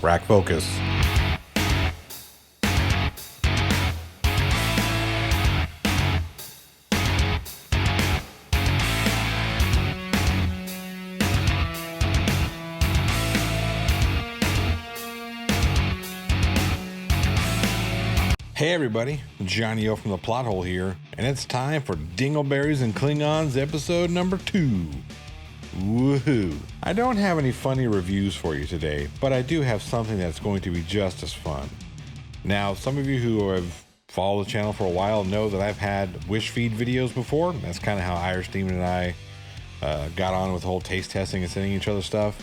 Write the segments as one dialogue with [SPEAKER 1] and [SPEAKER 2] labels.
[SPEAKER 1] Rack focus. Hey everybody, Johnny O from the Plot Hole here, and it's time for Dingleberries and Cling-Ons episode number 2. Woohoo! I don't have any funny reviews for you today, but I do have something that's going to be just as fun. Now, some of you who have followed the channel for a while know that I've had wish feed videos before. That's kind of how Irish Demon and I got on with the whole taste testing and sending each other stuff.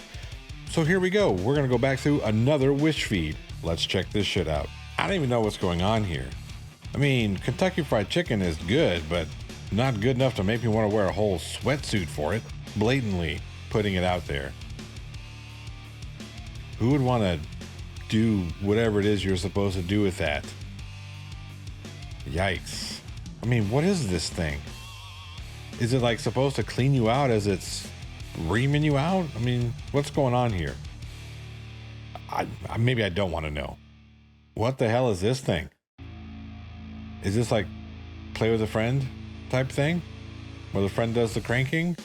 [SPEAKER 1] So here we go. We're going to go back through another wish feed. Let's check this shit out. I don't even know what's going on here. I mean, Kentucky Fried Chicken is good, but not good enough to make me want to wear a whole sweatsuit for it. Blatantly putting it out there. Who would want to do whatever it is you're supposed to do with that? Yikes. I mean, what is this thing? Is it like supposed to clean you out as it's reaming you out? I mean, what's going on here? Maybe I don't want to know. What the hell is this thing? Is this like play with a friend type thing? Where the friend does the cranking?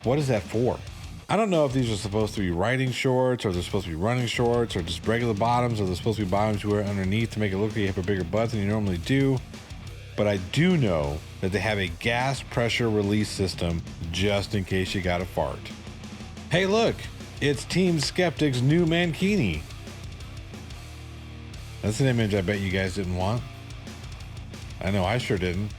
[SPEAKER 1] What is that for? I don't know if these are supposed to be riding shorts, or they're supposed to be running shorts, or just regular bottoms, or they're supposed to be bottoms you wear underneath to make it look like you have a bigger butt than you normally do. But I do know that they have a gas pressure release system just in case you got a fart. Hey look! It's Team Skeptic's new mankini. That's an image I bet you guys didn't want. I know I sure didn't.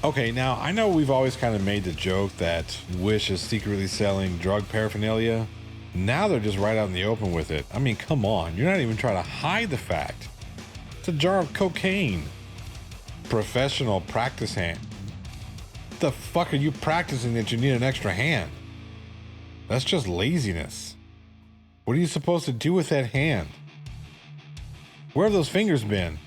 [SPEAKER 1] Okay, now I know we've always kind of made the joke that Wish is secretly selling drug paraphernalia. Now they're just right out in the open with it. I mean, come on. You're not even trying to hide the fact. It's a jar of cocaine. Professional practice hand. What the fuck are you practicing that you need an extra hand? That's just laziness. What are you supposed to do with that hand? Where have those fingers been?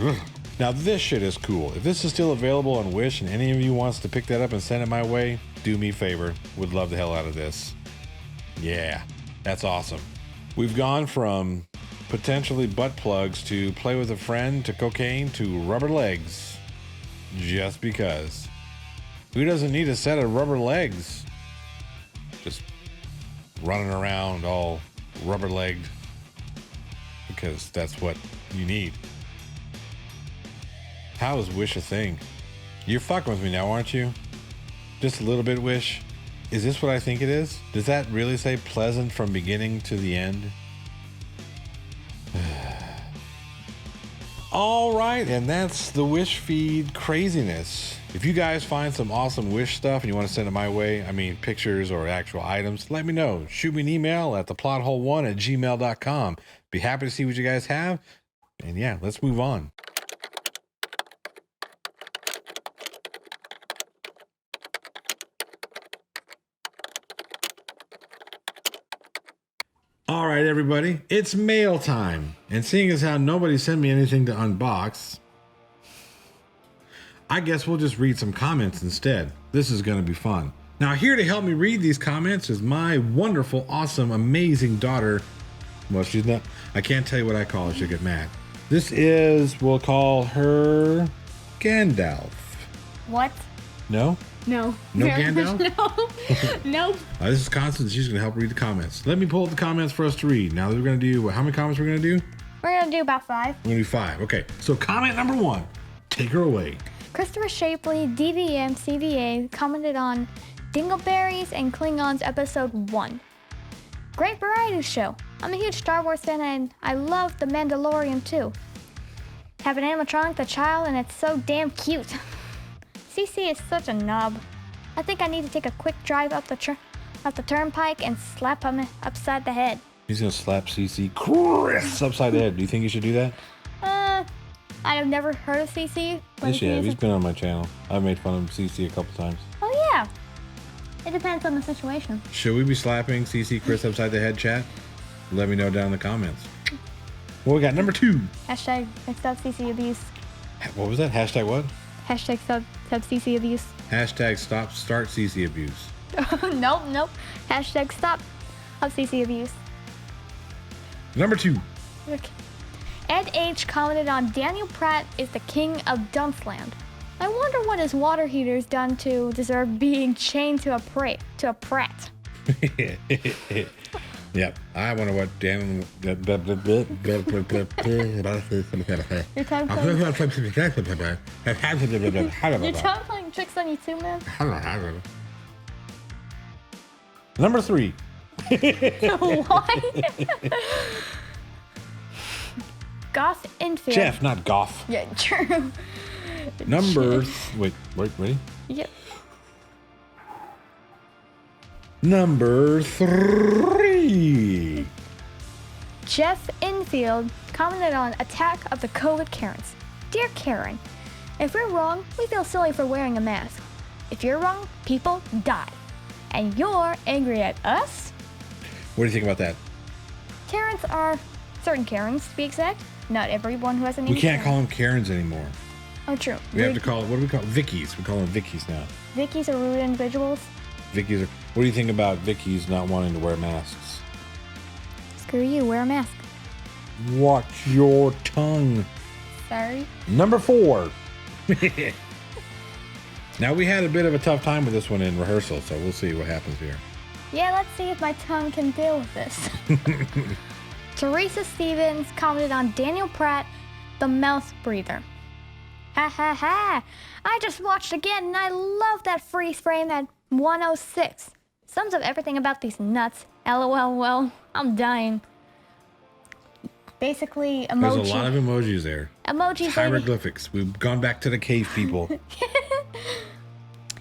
[SPEAKER 1] Ugh. Now this shit is cool. If this is still available on Wish and any of you wants to pick that up and send it my way, do me a favor. Would love the hell out of this. Yeah, that's awesome. We've gone from potentially butt plugs to play with a friend to cocaine to rubber legs. Just because. Who doesn't need a set of rubber legs? Just running around all rubber-legged, because that's what you need. How is Wish a thing? You're fucking with me now, aren't you? Just a little bit, Wish. Is this what I think it is? Does that really say pleasant from beginning to the end? All right, and that's the Wish feed craziness. If you guys find some awesome Wish stuff and you want to send it my way, I mean pictures or actual items, let me know. Shoot me an email at theplothole1@gmail.com. Be happy to see what you guys have. And yeah, let's move on. All right, everybody, it's mail time. And seeing as how nobody sent me anything to unbox, I guess we'll just read some comments instead. This is going to be fun. Now, here to help me read these comments is my wonderful, awesome, amazing daughter. Well, she's not, I can't tell you what I call her. She'll get mad. This is, we'll call her Gandalf.
[SPEAKER 2] What?
[SPEAKER 1] No?
[SPEAKER 2] No.
[SPEAKER 1] No Gandalf?
[SPEAKER 2] No. Nope.
[SPEAKER 1] This is Constance. She's going to help read the comments. Let me pull up the comments for us to read. Now, we're going to do, how many comments we're going to do?
[SPEAKER 2] We're going to do about 5.
[SPEAKER 1] We're going to do 5. Okay. So comment number 1. Take her away.
[SPEAKER 2] Christopher Shapley, DVM CVA, commented on Dingleberries and Cling-Ons episode 1. Great variety show. I'm a huge Star Wars fan and I love The Mandalorian too. Have an animatronic, the child, and it's so damn cute. CC is such a knob. I think I need to take a quick drive up the turnpike and slap him upside the head.
[SPEAKER 1] He's going to slap CC Chris upside the head. Do you think you should do that?
[SPEAKER 2] I've never heard of CC.
[SPEAKER 1] Yes, you have. He's been on my channel. I've made fun of CC a couple times.
[SPEAKER 2] Oh, yeah. It depends on the situation.
[SPEAKER 1] Should we be slapping CC Chris upside the head, chat? Let me know down in the comments. What we got? Number 2.
[SPEAKER 2] Hashtag stop CC abuse.
[SPEAKER 1] What was that? Hashtag what?
[SPEAKER 2] Hashtag stop CC abuse.
[SPEAKER 1] Hashtag start CC abuse.
[SPEAKER 2] Nope. Hashtag stop CC abuse.
[SPEAKER 1] Number 2.
[SPEAKER 2] Okay. Ed H commented on Daniel Pratt is the king of Dumpsland. I wonder what his water heater's done to deserve being chained to a Pratt.
[SPEAKER 1] Yep. I wonder what Daniel.
[SPEAKER 2] Your tongue playing tricks on you too, man.
[SPEAKER 1] Number 3.
[SPEAKER 2] Why? Goff Infield.
[SPEAKER 1] Jeff, not Goff.
[SPEAKER 2] Yeah, true.
[SPEAKER 1] Number. Wait, ready?
[SPEAKER 2] Yep.
[SPEAKER 1] Number 3.
[SPEAKER 2] Jeff Infield commented on Attack of the COVID Karens. Dear Karen, if we're wrong, we feel silly for wearing a mask. If you're wrong, people die. And you're angry at us?
[SPEAKER 1] What do you think about that?
[SPEAKER 2] Karens are certain Karens, to be exact. Not everyone who has a name.
[SPEAKER 1] We can't call them Karens anymore.
[SPEAKER 2] Oh, true.
[SPEAKER 1] We have to call, what do we call Vickies? We call them Vickies now.
[SPEAKER 2] Vickies are rude individuals.
[SPEAKER 1] Vickies are, what do you think about Vickies not wanting to wear masks?
[SPEAKER 2] Screw you, wear a mask.
[SPEAKER 1] Watch your tongue.
[SPEAKER 2] Sorry.
[SPEAKER 1] Number 4. Now, we had a bit of a tough time with this one in rehearsal, so we'll see what happens here.
[SPEAKER 2] Yeah, let's see if my tongue can deal with this. Teresa Stevens commented on Daniel Pratt, the mouth breather. Ha ha ha! I just watched again and I love that freeze frame at 106. Sums up everything about these nuts. LOL, well, I'm dying. Basically, emoji.
[SPEAKER 1] There's a lot of emojis there.
[SPEAKER 2] Emojis.
[SPEAKER 1] Hieroglyphics. We've gone back to the cave people.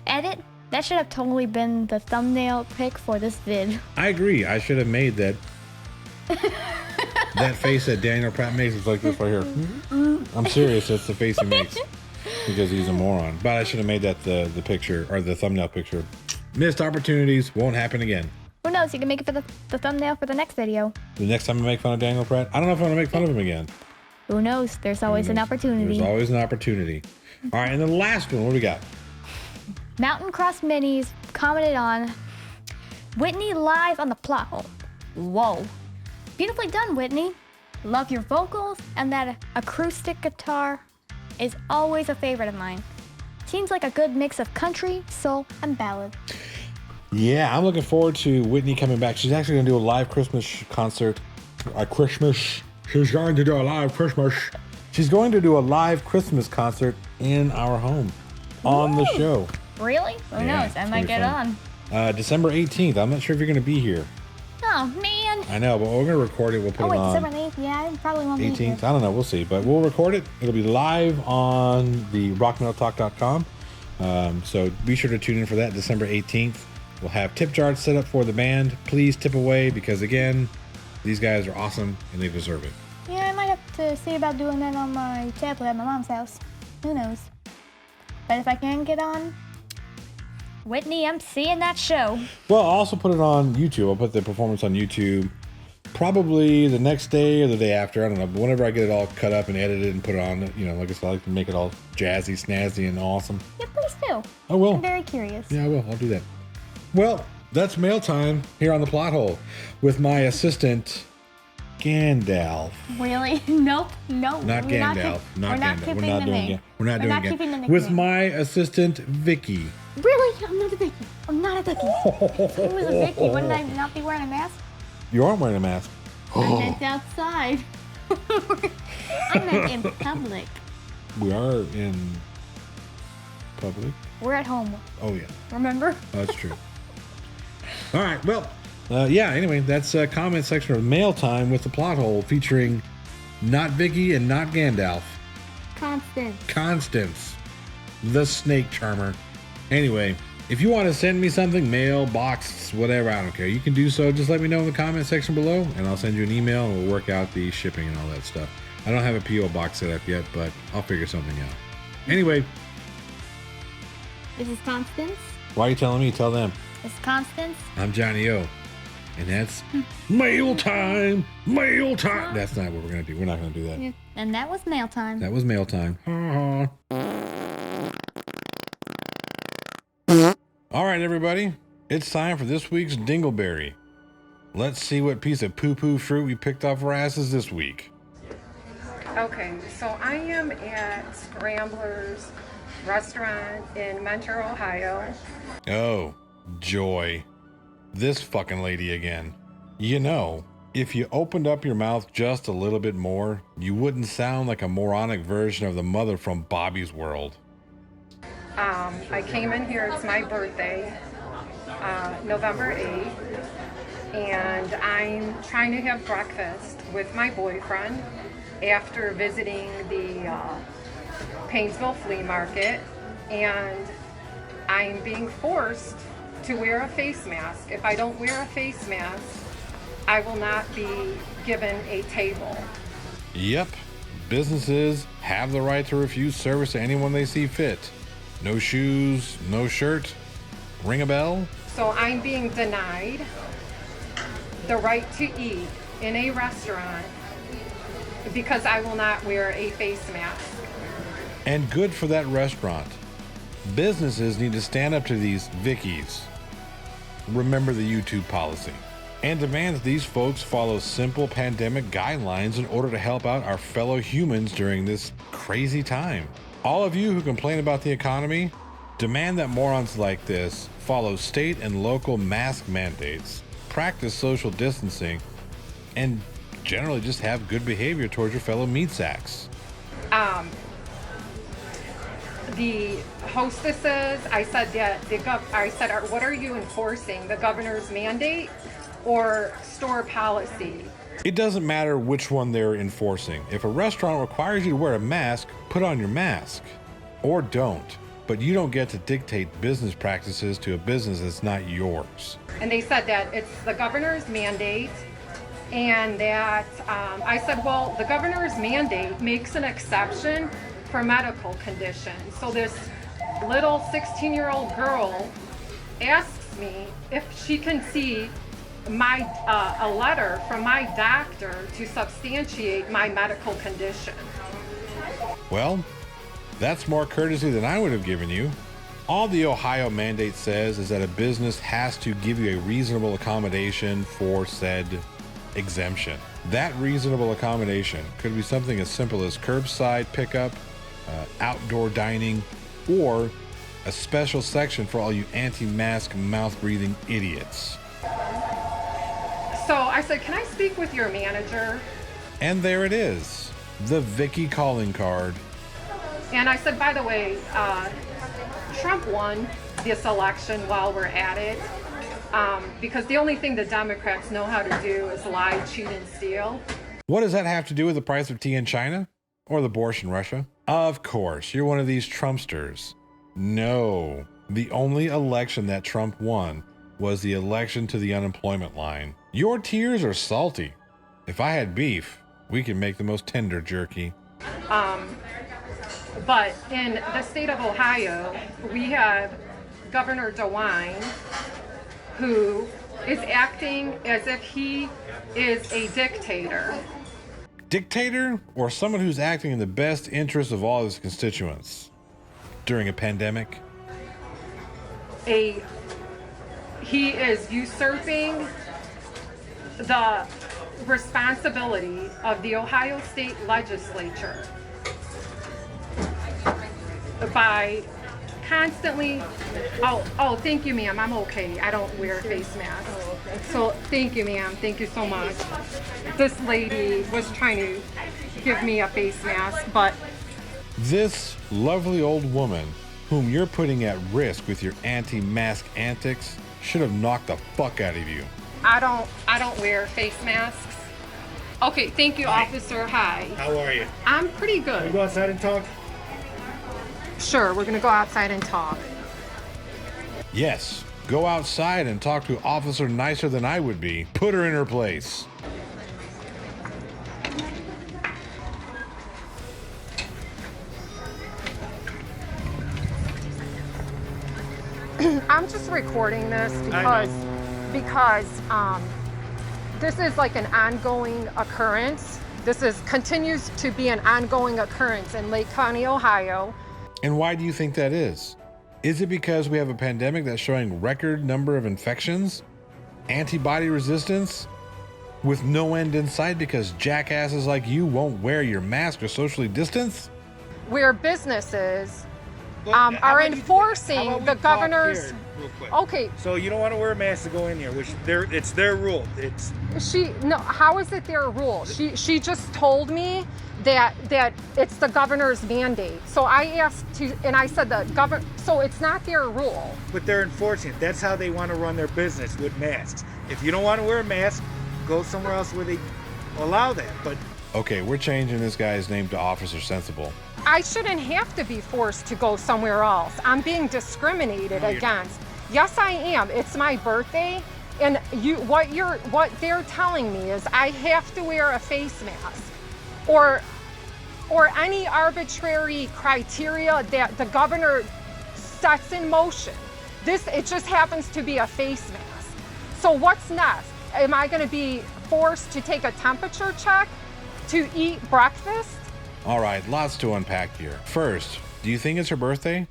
[SPEAKER 2] Edit? That should have totally been the thumbnail pic for this vid.
[SPEAKER 1] I agree. I should have made that. That face that Daniel Pratt makes is like this right here. I'm serious. That's the face he makes because he's a moron. But I should have made that the picture or the thumbnail picture. Missed opportunities. Won't happen again.
[SPEAKER 2] Who knows? You can make it for the thumbnail for the next video.
[SPEAKER 1] The next time I make fun of Daniel Pratt, I don't know if I want to make fun of him again.
[SPEAKER 2] Who knows? There's always an opportunity.
[SPEAKER 1] There's always an opportunity. All right, and the last one, what do we got?
[SPEAKER 2] Mountain Cross Minis commented on Whitney live on the plot hole. Whoa. Beautifully done, Whitney. Love your vocals, and that acoustic guitar is always a favorite of mine. Seems like a good mix of country, soul, and ballad.
[SPEAKER 1] Yeah, I'm looking forward to Whitney coming back. She's actually going to do a live Christmas concert. She's going to do a live Christmas. She's going to do a live Christmas concert in our home on the show.
[SPEAKER 2] Really? Who knows? I might get on.
[SPEAKER 1] December 18th. I'm not sure if you're going to be here.
[SPEAKER 2] Oh, man.
[SPEAKER 1] I know, but we're going to record it. We'll put it on.
[SPEAKER 2] December 8th? Yeah, I probably won't
[SPEAKER 1] 18th?
[SPEAKER 2] be here.
[SPEAKER 1] I don't know. We'll see. But we'll record it. It'll be live on the rockmetaltalk.com. So be sure to tune in for that December 18th. We'll have tip jars set up for the band. Please tip away because, again, these guys are awesome and they deserve it.
[SPEAKER 2] Yeah, I might have to see about doing that on my tablet at my mom's house. Who knows? But if I can get on, Whitney, I'm seeing that show.
[SPEAKER 1] Well, I'll also put it on YouTube. I'll put the performance on YouTube probably the next day or the day after. I don't know. But whenever I get it all cut up and edited and put it on, you know, like I said, I like to make it all jazzy, snazzy, and awesome.
[SPEAKER 2] Yeah, please do.
[SPEAKER 1] I will.
[SPEAKER 2] I'm very curious.
[SPEAKER 1] Yeah, I will. I'll do that. Well, that's mail time here on the Plot Hole with my assistant, Gandalf.
[SPEAKER 2] Really? Nope.
[SPEAKER 1] Not Gandalf. We're not doing Gandalf. We're not doing Gandalf. With my assistant, Vicky.
[SPEAKER 2] Really? I'm not a Vicky. If I was a Vicky, wouldn't I not be wearing a mask?
[SPEAKER 1] You aren't wearing a mask.
[SPEAKER 2] I meant outside. I meant in public.
[SPEAKER 1] We are in public.
[SPEAKER 2] We're at home.
[SPEAKER 1] Oh, yeah.
[SPEAKER 2] Remember?
[SPEAKER 1] Oh, that's true. All right. Well, anyway, that's comment section of Mail Time with the Plot Hole featuring not Vicky and not Gandalf. Constance, the snake charmer. Anyway, if you want to send me something, mail, box, whatever, I don't care. You can do so. Just let me know in the comment section below, and I'll send you an email, and we'll work out the shipping and all that stuff. I don't have a P.O. box set up yet, but I'll figure something out. Anyway.
[SPEAKER 2] This is Constance.
[SPEAKER 1] Why are you telling me? Tell them.
[SPEAKER 2] This is Constance.
[SPEAKER 1] I'm Johnny O. And that's mail time. Mail time. That's not what we're going to do. We're not going to do that.
[SPEAKER 2] Yeah. And that was mail time.
[SPEAKER 1] That was mail time. All right, everybody. It's time for this week's Dingleberry. Let's see what piece of poo-poo fruit we picked off our asses this week.
[SPEAKER 3] Okay, so I am at Scrambler's restaurant in Mentor, Ohio.
[SPEAKER 1] Oh, joy. This fucking lady again. You know, if you opened up your mouth just a little bit more, you wouldn't sound like a moronic version of the mother from Bobby's World.
[SPEAKER 3] I came in here, it's my birthday, November 8th, and I'm trying to have breakfast with my boyfriend after visiting the Painesville Flea Market, and I'm being forced to wear a face mask. If I don't wear a face mask, I will not be given a table.
[SPEAKER 1] Yep, businesses have the right to refuse service to anyone they see fit. No shoes, no shirt. Ring a bell?
[SPEAKER 3] So I'm being denied the right to eat in a restaurant because I will not wear a face mask.
[SPEAKER 1] And good for that restaurant. Businesses need to stand up to these Vickies. Remember the YouTube policy. And demand that these folks follow simple pandemic guidelines in order to help out our fellow humans during this crazy time. All of you who complain about the economy, demand that morons like this follow state and local mask mandates, practice social distancing, and generally just have good behavior towards your fellow meat sacks.
[SPEAKER 3] The hostesses, I said, what are you enforcing? The governor's mandate or store policy?
[SPEAKER 1] It doesn't matter which one they're enforcing. If a restaurant requires you to wear a mask, put on your mask. Or don't. But you don't get to dictate business practices to a business that's not yours.
[SPEAKER 3] And they said that it's the governor's mandate, and that I said, well, the governor's mandate makes an exception for medical conditions. So this little 16-year-old girl asks me if she can see a letter from my doctor to substantiate my medical condition.
[SPEAKER 1] Well, that's more courtesy than I would have given you. All the Ohio mandate says is that a business has to give you a reasonable accommodation for said exemption. That reasonable accommodation could be something as simple as curbside pickup, outdoor dining, or a special section for all you anti-mask mouth-breathing idiots.
[SPEAKER 3] So I said, can I speak with your manager?
[SPEAKER 1] And there it is, the Vicky calling card.
[SPEAKER 3] And I said, by the way, Trump won this election while we're at it, because the only thing the Democrats know how to do is lie, cheat, and steal.
[SPEAKER 1] What does that have to do with the price of tea in China? Or the borscht in Russia? Of course, you're one of these Trumpsters. No, the only election that Trump won was the election to the unemployment line. Your tears are salty. If I had beef, we could make the most tender jerky.
[SPEAKER 3] But in the state of Ohio, we have Governor DeWine, who is acting as if he is a dictator.
[SPEAKER 1] Dictator, or someone who's acting in the best interest of all his constituents during a pandemic?
[SPEAKER 3] He is usurping the responsibility of the Ohio State Legislature by constantly, thank you, ma'am, I'm okay. I don't wear a face mask. So thank you, ma'am. Thank you so much. This lady was trying to give me a face mask, but
[SPEAKER 1] this lovely old woman, whom you're putting at risk with your anti-mask antics, should have knocked the fuck out of you.
[SPEAKER 3] I don't wear face masks. Okay, thank you,
[SPEAKER 4] Hi.
[SPEAKER 3] officer. Hi.
[SPEAKER 4] How are you?
[SPEAKER 3] I'm pretty
[SPEAKER 4] Can we
[SPEAKER 3] good.
[SPEAKER 4] go outside and talk?
[SPEAKER 3] Sure, we're gonna go outside and talk.
[SPEAKER 1] Yes, go outside and talk to an officer nicer than I would be. Put her in her place.
[SPEAKER 3] I'm just recording this because this is like an ongoing occurrence. Continues to be an ongoing occurrence in Lake County, Ohio.
[SPEAKER 1] And why do you think that is? Is it because we have a pandemic that's showing record number of infections, antibody resistance, with no end in sight because jackasses like you won't wear your mask or socially distance?
[SPEAKER 3] Where businesses
[SPEAKER 4] How
[SPEAKER 3] are
[SPEAKER 4] about
[SPEAKER 3] enforcing
[SPEAKER 4] we
[SPEAKER 3] the
[SPEAKER 4] talk
[SPEAKER 3] governor's.
[SPEAKER 4] here real quick?
[SPEAKER 3] Okay,
[SPEAKER 4] So you don't want to wear a mask to go in here, which it's their rule. It's
[SPEAKER 3] how is it their rule? She just told me that it's the governor's mandate. So I asked and I said so it's not their rule.
[SPEAKER 4] but they're enforcing it. That's how they want to run their business, with masks. If you don't want to wear a mask, go somewhere else where they allow that. But
[SPEAKER 1] Okay, we're changing this guy's name to Officer Sensible.
[SPEAKER 3] I shouldn't have to be forced to go somewhere else. I'm being discriminated against. Yes, I am. It's my birthday, and what they're telling me is I have to wear a face mask, or any arbitrary criteria that the governor sets in motion. It just happens to be a face mask. So what's next? Am I going to be forced to take a temperature check to eat breakfast?
[SPEAKER 1] All right, lots to unpack here. First, do you think it's her birthday?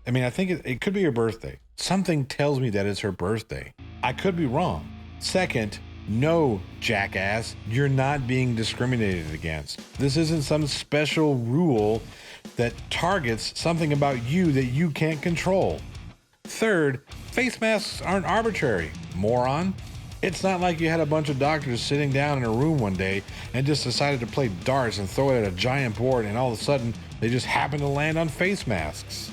[SPEAKER 1] I mean, I think it could be her birthday. Something tells me that it's her birthday. I could be wrong. Second, no, jackass, you're not being discriminated against. This isn't some special rule that targets something about you that you can't control. Third, face masks aren't arbitrary, moron. It's not like you had a bunch of doctors sitting down in a room one day and just decided to play darts and throw it at a giant board, and all of a sudden they just happened to land on face masks.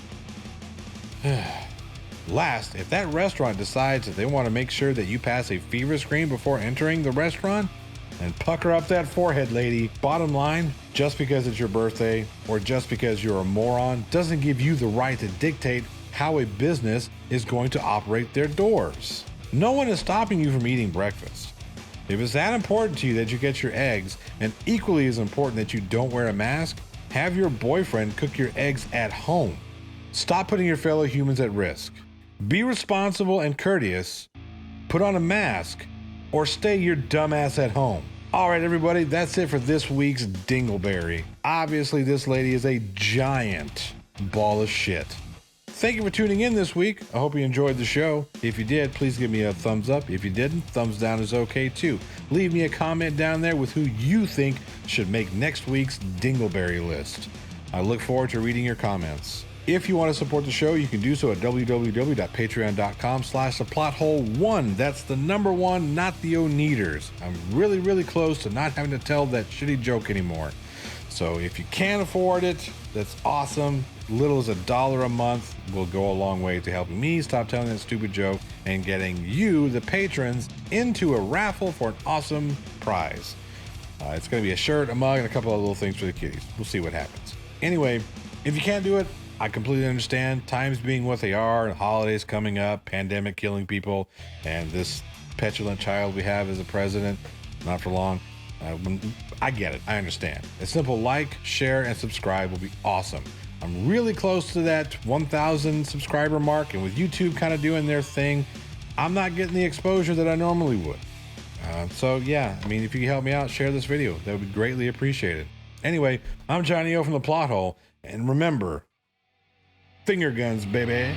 [SPEAKER 1] Last, if that restaurant decides that they want to make sure that you pass a fever screen before entering the restaurant, then pucker up that forehead, lady. Bottom line, just because it's your birthday or just because you're a moron doesn't give you the right to dictate how a business is going to operate their doors. No one is stopping you from eating breakfast. If it's that important to you that you get your eggs, and equally as important that you don't wear a mask, have your boyfriend cook your eggs at home. Stop putting your fellow humans at risk. Be responsible and courteous, put on a mask, or stay your dumbass at home. All right, everybody, that's it for this week's Dingleberry. Obviously, this lady is a giant ball of shit. Thank you for tuning in this week. I hope you enjoyed the show. If you did, please give me a thumbs up. If you didn't, thumbs down is okay too. Leave me a comment down there with who you think should make next week's Dingleberry list. I look forward to reading your comments. If you want to support the show, you can do so at www.patreon.com/theplothole1. That's the number 1, not the O-neaters. I'm really, really close to not having to tell that shitty joke anymore. So if you can afford it, that's awesome. Little as $1 a month will go a long way to helping me stop telling that stupid joke and getting you, the patrons, into a raffle for an awesome prize. It's going to be a shirt, a mug, and a couple of little things for the kiddies. We'll see what happens. Anyway, if you can't do it, I completely understand. Times being what they are, holidays coming up, pandemic killing people, and this petulant child we have as a president, not for long. I get it. I understand. A simple like, share, and subscribe will be awesome. I'm really close to that 1,000 subscriber mark, and with YouTube kind of doing their thing, I'm not getting the exposure that I normally would. So yeah, I mean, if you can help me out, share this video. That would be greatly appreciated. Anyway, I'm Johnny O from The Plot Hole, and remember, finger guns, baby.